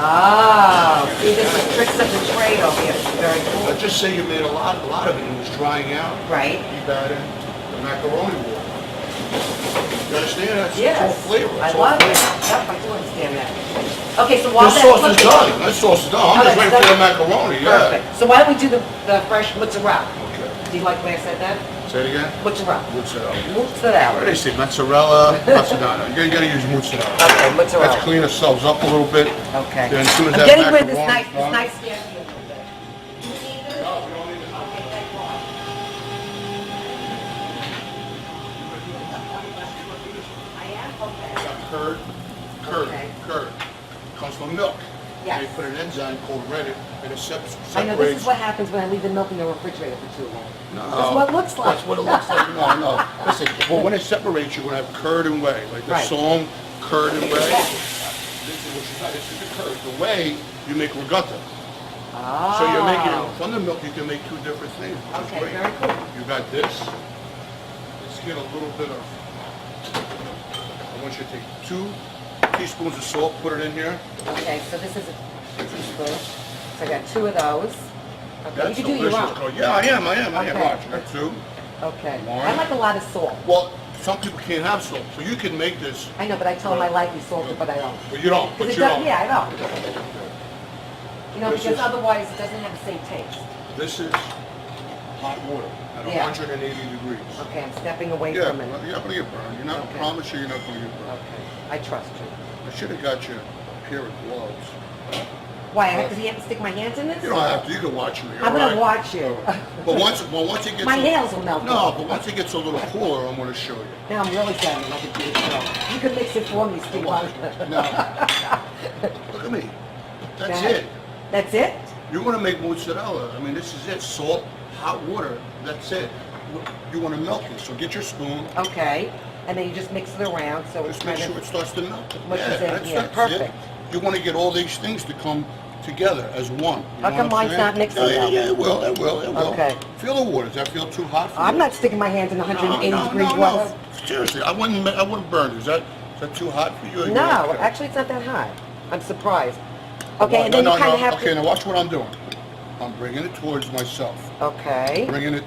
Oh, see, this is tricks of the trade over here. It's very cool. Let's just say you made a lot of it and it was drying out. Right. Keep adding the macaroni water. You understand? That's Yes. all flavor. I It's all love it. flavor. Yep, I do understand that. Okay, so while This that's sauce is cooking- done. This sauce is done. I'm Oh, just that's waiting for done? the macaroni. Yeah. Perfect. So why don't we do the fresh mozzarella? Okay. Do you like the way I said that? Say it again. Mozzarella. Mozzarella. What do Mozzarella. they say? Mozzarella, mozzarella. You gotta use mozzarella. Okay, mozzarella. Let's clean ourselves up a little bit. Okay. Then as soon as I'm that getting rid of this macaroni's nice, done- nice skin here a little bit. Do you need this? No, we don't need it. Okay, thank God. I am? Okay. Curd, Okay. curd. Comes from milk. Yes. They put an enzyme called Reddit, and it separates. I know this is what happens when I leave the milk in the refrigerator for too long. No, That's what it looks like. That's what it looks like. No. Listen, well, when it separates, you're gonna have curd and whey, like the Right. song, curd and whey. This is what you got. This is the curd. The whey, you make regatta. Oh. So you're making from the milk. You can make two different things. Which is Okay, great. very cool. You got this. Let's get a little bit of. I want you to take 2 teaspoons of salt. Put it in here. Okay, so this is a teaspoon. So I got 2 of those. Okay, That's you can do your delicious. own. Girl. Yeah, I am. Okay. Watch. I got 2. Okay. More. I like a lot of salt. Well, some people can't have salt, so you can make this. I know, but I tell them I like you salted, but I don't. But you don't. But Because you don't. yeah, I don't. You know, This because is- otherwise it doesn't have the same taste. This is hot water at Yeah. 180 degrees. Okay, I'm stepping away Yeah, from it. you're not gonna get burned. You're not. Okay. I promise you, you're not gonna get burned. Okay, I trust you. I should have got you a pair of gloves. Why? Because you have to stick my hands in this? You don't have to. You can watch me. I'm all gonna right? watch you. But once it gets My nails will melt No, off. but once it gets a little cooler, I'm gonna show you. Now I'm really sounding like a big girl. You can mix it for me, Steve. No. Look at me. That's That- it. That's it? You want to make mozzarella. I mean, this is it. Salt, hot water. That's it. You want to melt it. So get your spoon. Okay. And then you just mix it around so it's Just make kind sure it of... starts to melt. Mushes in, yeah, that's perfect. it. You want to get all these things to come together as one. You How know come what I'm mine's saying? not mixing Yeah, though? it will. It will. It will. Okay. Feel the water. Does that feel too hot for you? I'm not sticking my hands in 180 degree water. No. Seriously, I wouldn't burn you. Is that too hot for you? Or you No, okay? actually it's not that hot. I'm surprised. Okay, and then no, you kind of no. have Okay, to... now watch what I'm doing. I'm bringing it towards myself. Okay. Bringing it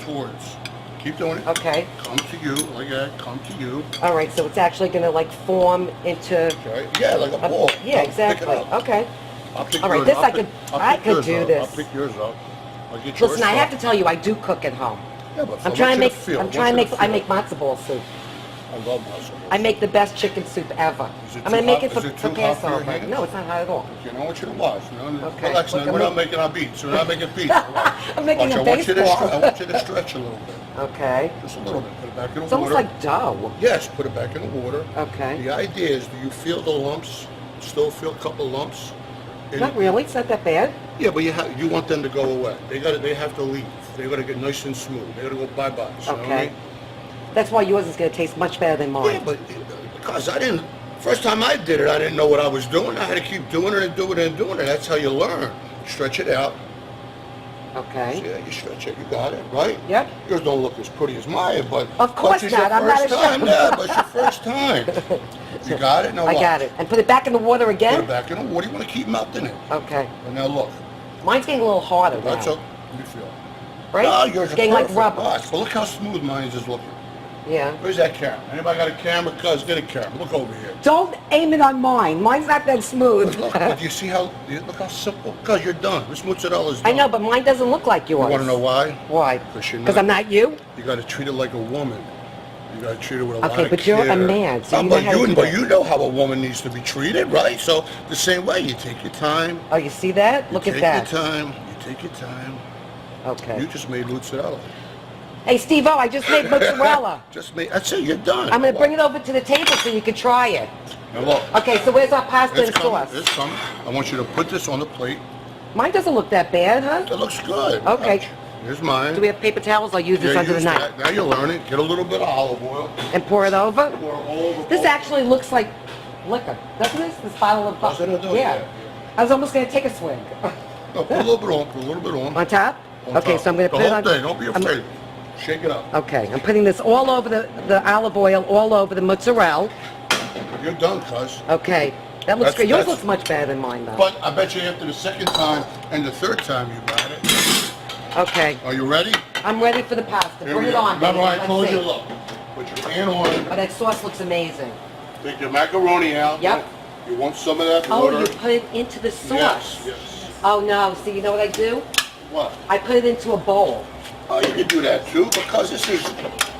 towards. Keep doing it. Okay. Come to you, like that. Come to you. All right, so it's actually going to like form into... Okay. Yeah, like a ball. Yeah, Pick it exactly. up. Okay. I'll pick All right, yours this up. I could- I pick could yours do up. this. I'll pick yours up. I'll get yours Listen, I have to up. tell you, I do cook at home. Yeah, but I'm I trying to want you make. feel. I'm trying to want you make. I feel. make matzo ball soup. I love matzo balls. I make the best chicken soup ever. Is it I'm gonna too make hot? it for, Is it for too hot for your Passover. hands? No, it's not hot at all. Okay, I want you to watch. No, Okay. relax. Look, Now, I'm we're not look- making our beats. We're not making beats. I'm making Watch, a I want you to baseball. I want you to stretch a little bit. Okay. Just a little bit. Put it back in the It's water. almost like dough. Yes, put it back in the water. Okay. The idea is, do you feel the lumps? Still feel a couple lumps? And- Not really. It's not that bad. Yeah, but you want them to go away. They have to leave. They got to get nice and smooth. They got to go bye-bye. You know what I Okay. mean? That's why yours is gonna taste much better than mine. Yeah, but because I didn't. First time I did it, I didn't know what I was doing. I had to keep doing it and doing it and doing it. That's how you learn. Stretch it out. Okay. Yeah, you stretch it. You got it, right? Yep. Yours don't look as pretty as mine, but Of course but it's your not. I'm not first a time. chef. Yeah, but it's your first time. You got it? Now I watch. got it. And put it back in the water Put again? it back in the water. You want to keep melting it. Okay. And now look. Mine's getting a little harder now. That's okay. Let me feel. Right? No, yours It's are getting like perfect. rubber. Watch. But look how smooth mine is looking. Yeah. Where's that camera? Anybody got a camera? Cuz, get a camera. Look over here. Don't aim it on mine. Mine's not that smooth. Look, but you see how, look how simple. Cuz, you're done. This mozzarella's done. I know, but mine doesn't look like yours. You want to know why? Why? Because I'm not you? You got to treat it like a woman. You got to treat it with a lot Okay, of but you're care. a man, so you know but how to do but that. you know how a woman needs to be treated, right? So the same way, you take your time. Oh, you see that? Look at that. Take your time. You take your time. Okay. You just made mozzarella. Hey, Steve-O, I just made mozzarella. Just made. That's it. You're done. I'm going to bring it over to the table so you can try it. Now look. Okay, so where's our pasta It's and coming. sauce? It's coming. I want you to put this on the plate. Mine doesn't look that bad, huh? It looks good. Okay. Here's mine. Do we have paper towels? I'll use this under the use knife. that. Now you're learning. Get a little bit of olive oil. And pour it over? Pour all over. This actually looks like liquor, doesn't this? This bottle of Doesn't it? Yeah. I was almost going to take a swig. No, put a little bit on. Put a little bit on. On top? On Okay, top. so I'm going to The put it whole on. thing. Don't be afraid. Shake it up. Okay, I'm putting this all over the olive oil, all over the mozzarella. You're done, cuz. Okay, that looks great. Yours That's- looks much better than mine, though. But I bet you after the second time and the third time you got it. Okay, Are you ready? I'm ready for the pasta. Here Bring we it go. on, Remember baby. I Let's told see. you, look. Put your pan on. Oh, that sauce looks amazing. Take your macaroni out. Yep. You want some of that Oh, water? you put it into the sauce. Yes, yes. Oh, no. See, you know what I do? What? I put it into a bowl. Oh, you can do that too, because this is.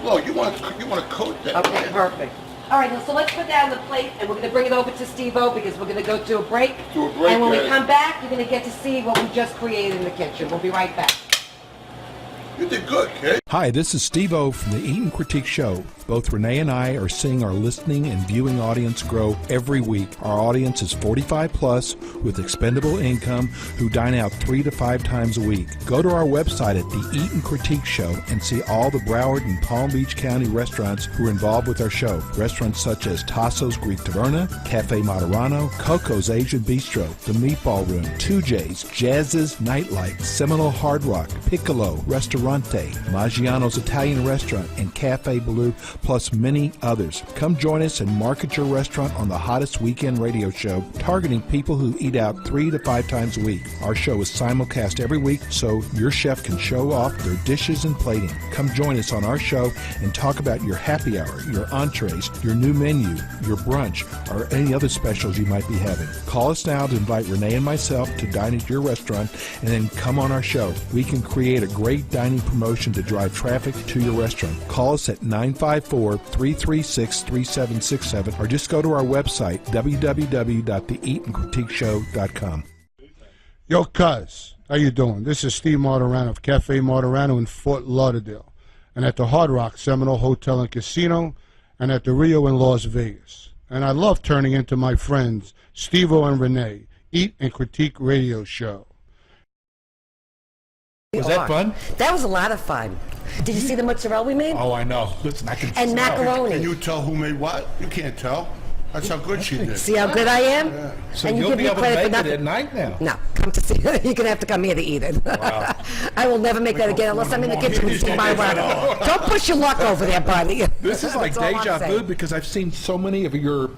Look, you want to coat that. Okay, perfect. All right, now, so let's put that on the plate, and we're going to bring it over to Steve-O because we're going to go to a break. To a break, And when we yeah. come back, you're going to get to see what we just created in the kitchen. We'll be right back. You did good, kid. Hi, this is Steve-O from the Eat and Critique Show. Both Renee and I are seeing our listening and viewing audience grow every week. Our audience is 45 plus with expendable income who dine out 3 to 5 times a week. Go to our website at the Eat and Critique Show and see all the Broward and Palm Beach County restaurants who are involved with our show. Restaurants such as Tasso's Greek Taverna, Cafe Moderano, Coco's Asian Bistro, The Meatball Room, 2J's, Jazz's Nightlife, Seminole Hard Rock, Piccolo, Ristorante, Maggiano's Italian Restaurant, and Cafe Blue, plus many others. Come join us and market your restaurant on the hottest weekend radio show, targeting people who eat out 3 to 5 times a week. Our show is simulcast every week, so your chef can show off their dishes and plating. Come join us on our show and talk about your happy hour, your entrees, your new menu, your brunch, or any other specials you might be having. Call us now to invite Renee and myself to dine at your restaurant, and then come on our show. We can create a great dining promotion to drive traffic to your restaurant. Call us at 954-336-3767 or just go to our website, www.theeatandcritiqueshow.com. Yo, cuz, how you doing? This is Steve Martirano of Cafe Martirano in Fort Lauderdale, and at the Hard Rock Seminole Hotel and Casino, and at the Rio in Las Vegas. And I love turning into my friends Steve-O and Renee, Eat and Critique Radio Show. Was that fun? That was a lot of fun. Did you see the mozzarella we made? Oh, I know. Listen, I can And macaroni. Can you tell who made what? You can't tell. That's how good she did. See how good I am? So and you you'll give be me able to credit for make it nothing. at night now. No, come to see. You're gonna have to come here to eat it. Wow. I will never make that again unless I'm in the kitchen with Steve Martirano. Don't push your luck over there, buddy. This is like That's all I'm deja vu saying. because I've seen so many of your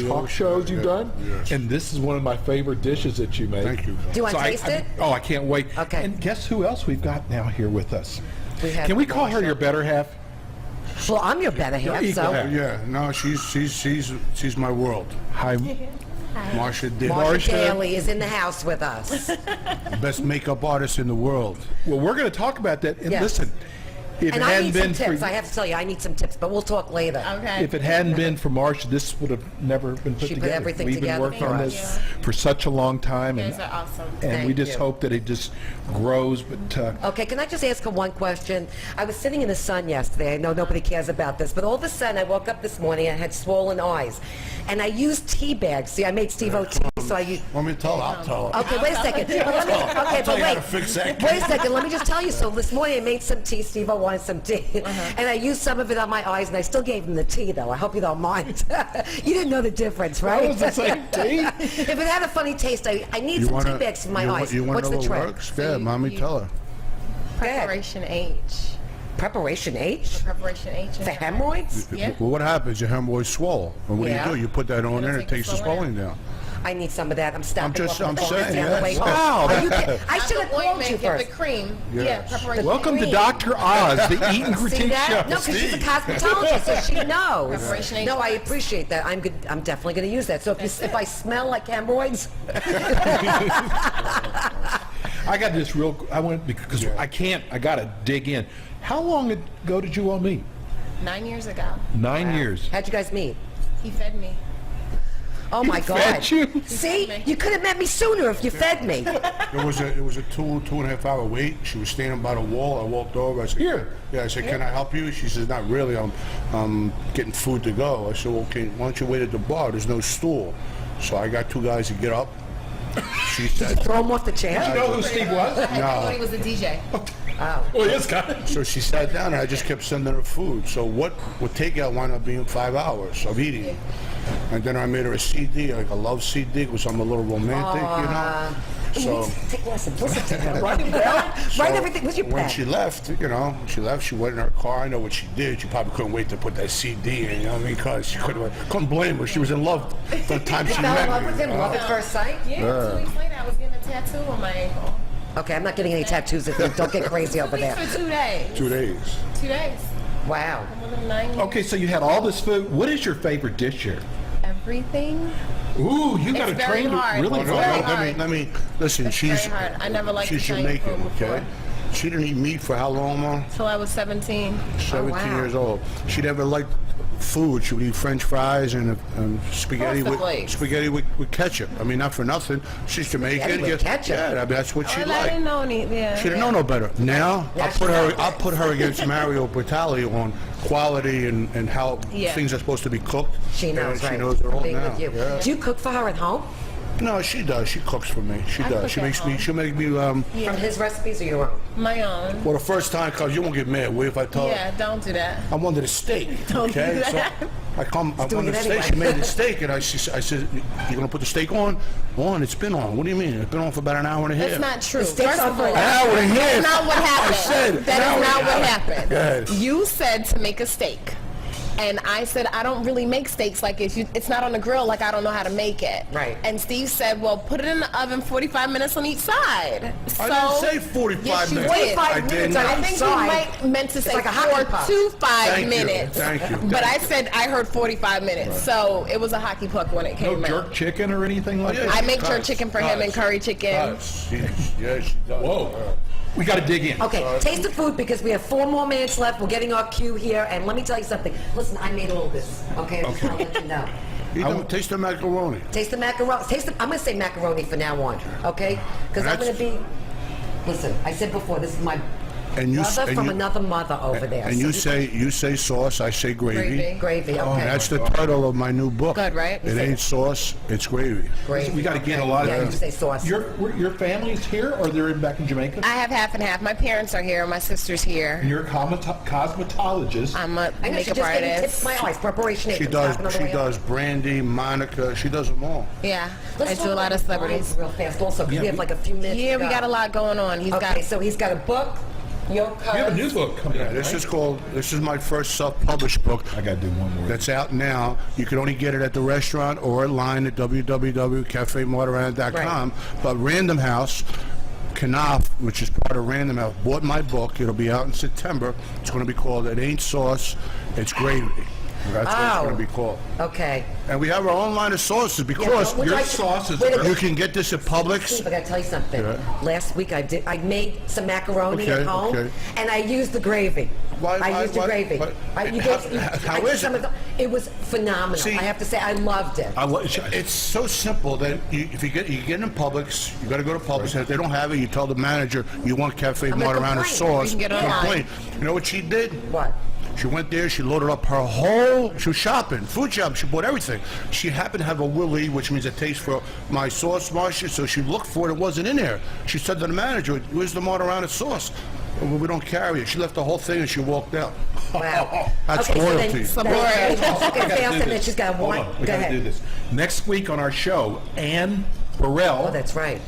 talk shows you've done, yes. and this is one of my favorite dishes that you make. Thank you. Do you want to taste it? Oh, I can't wait. Okay. And guess who else we've got now here with us? We have Can we call her Marsha. your better half? Well, I'm your better half, equal so. half. Yeah, no, she's my world. Hi. Marsha did. Marsha Daly is in the house with us. The best makeup artist in the world. Well, we're going to talk about that. And Yes. listen, if And it I hadn't need some been tips. for I have to tell you, I need some tips, but we'll talk later. Okay. if it hadn't been for Marsha, this would have never been put She put together. everything We've together been working for on us. this for such a long time, You and, guys are awesome. and we Thank just you. hope that it just grows. But Okay, can I just ask her one question? I was sitting in the sun yesterday. I know nobody cares about this, but all of a sudden I woke up this morning and I had swollen eyes. And I used tea bags. See, I made Steve-O tea, so I used... Want me to tell her? I'll tell her. Okay, wait a second. But let me, okay, tell but you how wait. to fix that. Wait a second. Let me just tell you. So this morning I made some tea. Steve-O wanted some tea. And I used some of it on my eyes, and I still gave him the tea, though. I hope you don't mind. You didn't know the difference, right? was the same tea. If it had a funny taste, I need some tea bags for my eyes. You want What's to the know what trick? works? Yeah, mommy, tell her. Go ahead. Preparation H. Preparation H? Preparation H. For hemorrhoids? Yeah. Well, what happens? Your hemorrhoids swell. And what Yeah. do? You put that on there, It'll it take the takes the swelling swelling down. I need some of that. I'm stopping just- off I'm the phone saying, the other way yes. home. Wow, Are you kidding? I should have Not the called ointment, you get first. the cream. Yes. Yeah, preparation Welcome to cream. Dr. Oz, the Eat and See Critique that? Show. No, because she's a cosmetologist, so she knows. Preparation No, I H. appreciate that. I'm good. I'm definitely going to use that. So if I smell like hemorrhoids, I got this I went because I gotta dig in. How long ago did you all meet? 9 years ago. 9 years. how'd you guys meet? He fed me. Oh my God! fed you? See, you could have met me sooner if you fed me. It was a 2.5 hour wait. She was standing by the wall. I walked over. I said, Here. Yeah, I said, can I help you? She says, not really. I'm getting food to go. I said, okay, why don't you wait at the bar? There's no stool. So I got two guys to get up. She said, Throw him off the chair. You know who Steve was? I thought he was a DJ. Oh, yes, guy. so she sat down and I just kept sending her food. So what takeout wound up being 5 hours of eating. And then I made her a CD, like a love CD, because I'm a little romantic, you know. So Take lessons. Listen to him. Write it down. Write everything. What's your when pen? she left, she went in her car. I know what she did. She probably couldn't wait to put that CD in, you know what I mean? Because she couldn't blame her. She was in love from the time she Fell met in love me. with him. Love at first sight. Yeah, 2 weeks later, I was getting a tattoo on my ankle. Okay, I'm not getting any tattoos. Don't get crazy over 2 weeks there. for 2 days. 2 days. 2 days. Wow. More than 9 years. Okay, so you had all this food. What is your favorite dish here? Everything. Ooh, you got It's a very trained hard. really It's No, very no, hard. let me listen. It's She's very hard. I never liked she's Italian Jamaican, food before. okay? She didn't eat meat for how long, Mom? Till I was 17. 17 wow. years old. She never liked food. She would eat French fries and spaghetti Possibly. with ketchup. I mean, not for nothing. She's Jamaican. Spaghetti with yes. ketchup? Yeah, I mean, that's what she Well, I liked. didn't know any. Yeah. She didn't know no better. Now Yeah, I'll put her against Mario Batali on quality and how Yeah. things are supposed to be cooked. She knows, And right? She knows it all Being now. with you. Yeah. Do you cook for her at home? No, she does. She cooks for me. She I does. cook She at makes me. home. She'll make me. From his recipes or your own? My own. Well, the first time, cause you won't get mad. What if I tell her? Yeah, don't do that. I wanted a steak. Don't okay, do that. so I doing wanted it a steak. anyway. She made the steak, and I said, "You gonna put the steak on? On? It's been on. What do you mean? It's been on for about an hour and a half." That's not true. steak's First on of for all, an hour and a half. That's not what happened. I said That an hour is not and a what half. happened. Go ahead. You said to make a steak. And I said, I don't really make steaks like it's not on the grill, like I don't know how to make it. Right. And Steve said, well, put it in the oven 45 minutes on each side. I didn't say 45 yes, you minutes. did. 45 I minutes didn't. on I each think you side. meant to say like a hockey puck. 4 to 5 Thank you. minutes. Thank you. But I said I heard 45 minutes, so it was a hockey puck when it No came jerk out. chicken or anything like yeah. that? I make jerk Cuts, chicken for him and cuts, curry chicken. Yes, yes, she does. Whoa. We got to dig in. Okay, taste the food because we have 4 more minutes left. We're getting our cue here, and let me tell you something. Listen, I made all this. Okay, I just want to let you know. You don't taste the macaroni. Taste the macaroni. I'm going to say macaroni from now on. Okay, because I'm going to be. Listen, I said before, this is my And you brother from another mother over there. And So you say sauce, I say gravy. gravy. Okay. Oh, that's the title of my new book. Good, right? It ain't sauce, it's gravy. Gravy. We got to get a Okay. lot Yeah, of. you say sauce. Your family's here, or they're back in Jamaica? I have half and half. My parents are here. My sister's here. And you're a cosmetologist. I'm a I know she makeup just gave me tips artist. my eyes. Preparation. She It's does happening on the way up. Brandy, Monica, she does them all. Yeah, Let's I talk do a lot of about celebrities. wines real fast also, because we have like a few minutes Yeah, to we go. got a lot going on. He's Okay, got so he's got a book. Your You have a new book coming out. This right? this is my first self-published book. I got to do one more. That's out now. You can only get it at the restaurant or online at www.cafemartirana.com. But Random House, Knopf, which is part of Random House, bought my book. It'll be out in September. It's going to be called It Ain't Sauce, It's Gravy. That's what it's going to be called. Okay. And we have our own line of sauces because but would your I- sauce is wait a you minute. can get this at Publix. Steve, I gotta tell you something. Yeah. Last week I made some macaroni Okay, at home, okay. and I used the gravy. Why- I used the why- gravy. but- I how did is some it? of it was phenomenal. See- I have to say, I loved it. It's so simple that if you get in Publix, you got to go to Publix. And if they don't have it, you tell the manager you want Cafe I'm gonna Martirana complain. sauce. You can get it online. Complain. You know what she did? What? She went there, she loaded up her she was shopping, food shopping, she bought everything. She happened to have a Willie, which means a taste for my sauce, Marcia, so she looked for it, it wasn't in there. She said to the manager, where's the Martirana sauce? Well, we don't carry it. She left the whole thing and she walked out. Wow. That's okay, loyalty. So Some more. then, I okay, gotta fast, do and then this. she's got Hold one. on, we Go got to do ahead. this. Next week on our show, Ann Burrell Oh, that's right.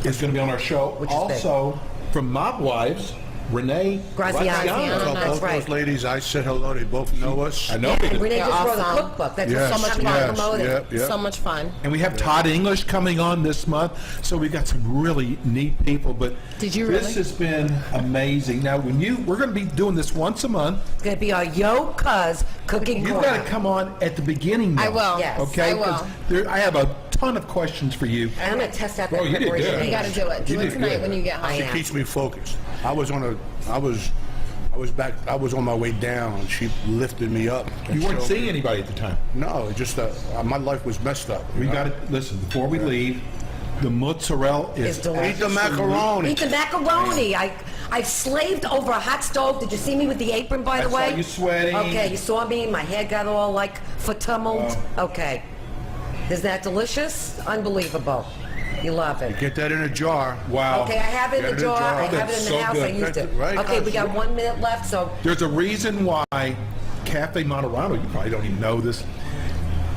is going to be on our show. Which is big. Also, from Mob Wives, Renee Graziano, Both those ladies, I said hello. They both know us. I know. Yeah, they and do. Renee just wrote a Awesome. cookbook. That's Yes, so much fun yes, promoting. yeah. So much fun. And we have Todd English coming on this month, so we got some really neat people. But Did you this really? has been amazing. Now, we're going to be doing this once a month. It's going to be our Yo Cuz cooking You've corner. got to come on at the beginning. I though, will. Yes. Okay. I will. 'Cause I have a ton of questions for you. And I'm going to test out that Oh, you did preparation. good. You got to do it. Do You it did tonight good. when you get home. I She am. keeps me focused. I was on my way down. She lifted me up. You weren't seeing anybody at the time. No, it just my life was messed up. We got to listen before we leave. The mozzarella It's is delicious. Eat the macaroni. Eat the macaroni. I've slaved over a hot stove. Did you see me with the apron, by the I way? saw you sweating. Okay, you saw me. My hair got all like tumbled. Okay. Is that delicious? Unbelievable. You love it. Get that in a jar. Wow. Okay, I have it in Get the jar. I have it in That's the so house. I good. used it. Right, Okay, we got that's 1 minute left, so There's a reason why Cafe Moderano, you probably don't even know this,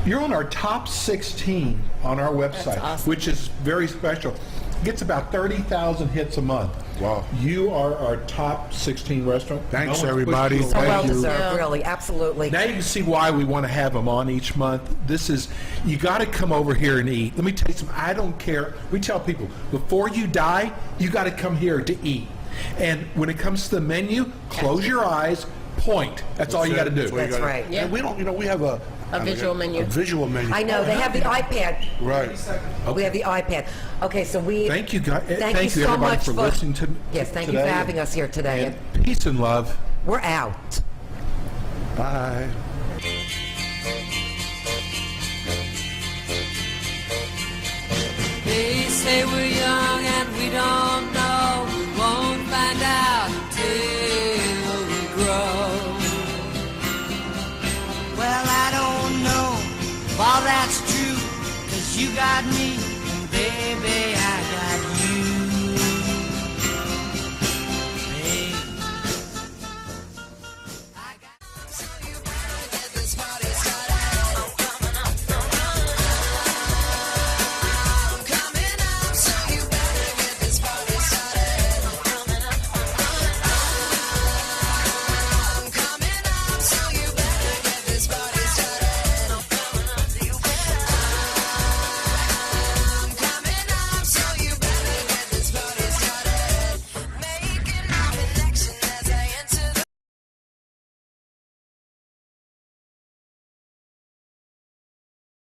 you're on our top 16 on our website, awesome. which is very special. Gets about 30,000 hits a month. Wow. You are our top 16 restaurant. Thanks, one's pushed everybody. you so away. well you. deserved, really. Absolutely. Now you can see why we want to have them on each month. You got to come over here and eat. Let me tell you something. I don't care. We tell people, before you die, you got to come here to eat. And when it comes to the menu, close your eyes, point. That's all you got to do. what you That's gotta- right. Yeah. And we don't, we have a visual menu. A visual menu. I know. They have the iPad. Right. We have the iPad. Okay, so we... Thank you, guys. Thank you so everybody much for listening to Yes, thank you for today. having us here today. And peace and love. We're out. Bye. They say we're young and we don't know. Won't find out till we grow. Well, I don't know if all that's true, 'cause you got me, and baby,